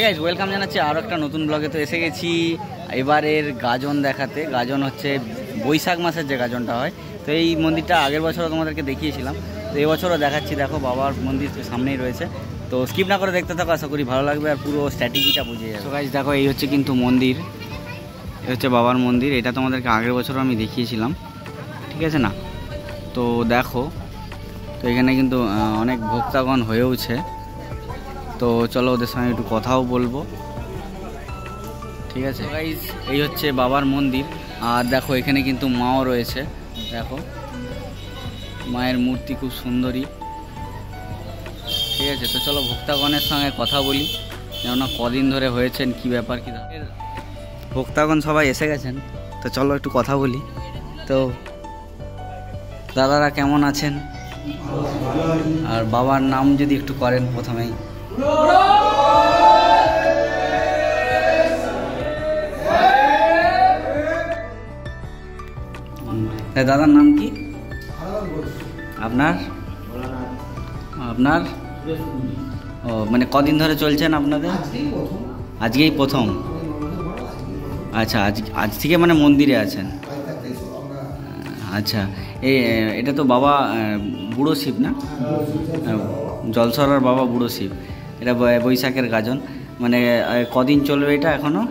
Guys welcome জানাচ্ছি আরও একটা নতুন ব্লগে। তো এসে গেছি এবারের গাজন দেখাতে। গাজন হচ্ছে বৈশাখ মাসের যে গাজনটা হয়। তো এই মন্দিরটা আগের বছরও তোমাদেরকে দেখিয়েছিলাম, তো এবছরও দেখাচ্ছি। দেখো বাবার মন্দির সামনেই রয়েছে, তো স্কিপ না করে দেখতে থাকো, আশা করি ভালো লাগবে আর পুরো স্ট্র্যাটেজিটা বুঝে যাবে। তো গাইস দেখো এই হচ্ছে কিন্তু মন্দির, এই হচ্ছে বাবার মন্দির। এটা তোমাদেরকে আগের বছরও আমি দেখিয়েছিলাম, ঠিক আছে না? তো দেখো, তো এখানে কিন্তু অনেক ভক্তগণ হয়েওছে। তো চলো ওদের সঙ্গে একটু কথাও বলবো, ঠিক আছে? গাইস এই হচ্ছে বাবার মন্দির, আর দেখো এখানে কিন্তু মাও রয়েছে। দেখো মায়ের মূর্তি খুব সুন্দরী, ঠিক আছে? তো চলো ভক্তগণের সঙ্গে কথা বলি, কেননা কদিন ধরে হয়েছেন, কি ব্যাপার কি। ভক্তগণ সবাই এসে গেছেন, তো চলো একটু কথা বলি। তো দাদারা কেমন আছেন? আর বাবার নাম যদি একটু করেন প্রথমেই। দাদার নাম কি? আপনার আপনার ও মানে কদিন ধরে চলছেন আপনাদের? আজকেই প্রথম। আচ্ছা, আজ থেকে মানে মন্দিরে আছেন। আচ্ছা, এটা তো বাবা বুড়ো শিব না? জলসরার বাবা বুড়ো শিব। এটা বৈশাখের গাজন, মানে কদিন চলবে এটা এখনো?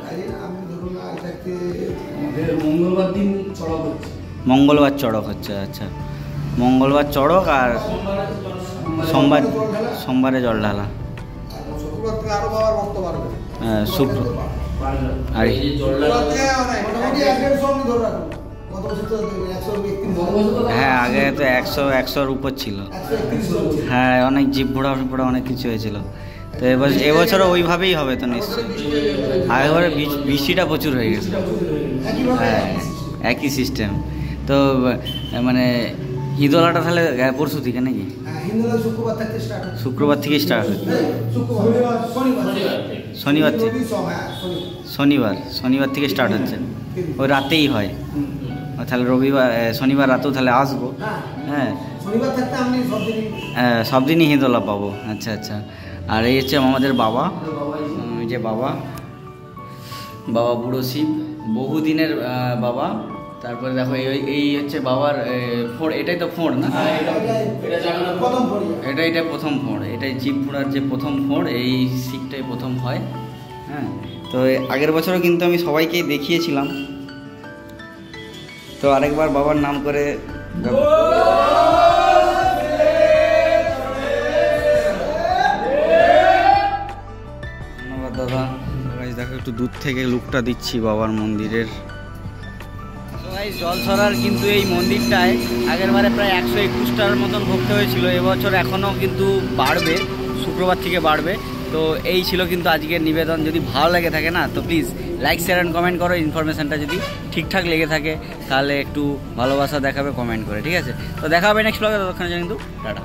মঙ্গলবার চড়ক হচ্ছে। আচ্ছা, মঙ্গলবার চড়ক আর সোমবারে জল ঢালা। শুক্র আর হ্যাঁ, আগে তো 100-100-র উপর ছিল। হ্যাঁ, অনেক জীব ঘোড়া অনেক কিছু হয়েছিল। তো এবছরও ওইভাবেই হবে তো নিশ্চয়ই। আগেবারে বৃষ্টিটা প্রচুর হয়ে গেছে। হ্যাঁ, একই সিস্টেম। তো মানে ঈদোলাটা তাহলে পরশু থেকে নাকি? শুক্রবার থেকে স্টার্ট হচ্ছে। শনিবার থেকে স্টার্ট হচ্ছে, ওই রাতেই হয়। তাহলে শনিবার রাতেও তাহলে আসবো। হ্যাঁ, সব দিনই হিঁদোলা পাবো। আচ্ছা আচ্ছা। আর এই হচ্ছে আমাদের বাবা, যে বাবা বুড়ো শিব, বহুদিনের বাবা। তারপরে দেখো এই হচ্ছে বাবার ফোড়। এটাই তো ফোড় না? এটা প্রথম ফোড়, এটাই জীব ফোড়ার যে প্রথম ফোড়, এই শিখটাই প্রথম হয়। হ্যাঁ, তো আগের বছরও কিন্তু আমি সবাইকেই দেখিয়েছিলাম। তো আরেকবার বাবার নাম করে ধন্যবাদ দাদা। দেখো একটু দূর থেকে লুকটা দিচ্ছি বাবার মন্দিরের। জলসরার কিন্তু এই মন্দিরটায় আগেরবারে প্রায় 121টার মতন ভক্ত হয়েছিল। এবছর এখনও কিন্তু বাড়বে, শুক্রবার থেকে বাড়বে। তো এই ছিল কিন্তু আজকের নিবেদন। যদি ভালো লেগে থাকে না, তো please like share and comment করো। ইনফরমেশানটা যদি ঠিকঠাক লেগে থাকে তাহলে একটু ভালোবাসা দেখাবে কমেন্ট করে, ঠিক আছে? তো দেখা হবে নেক্সট ব্লগে, ততক্ষণে কিন্তু টাটা।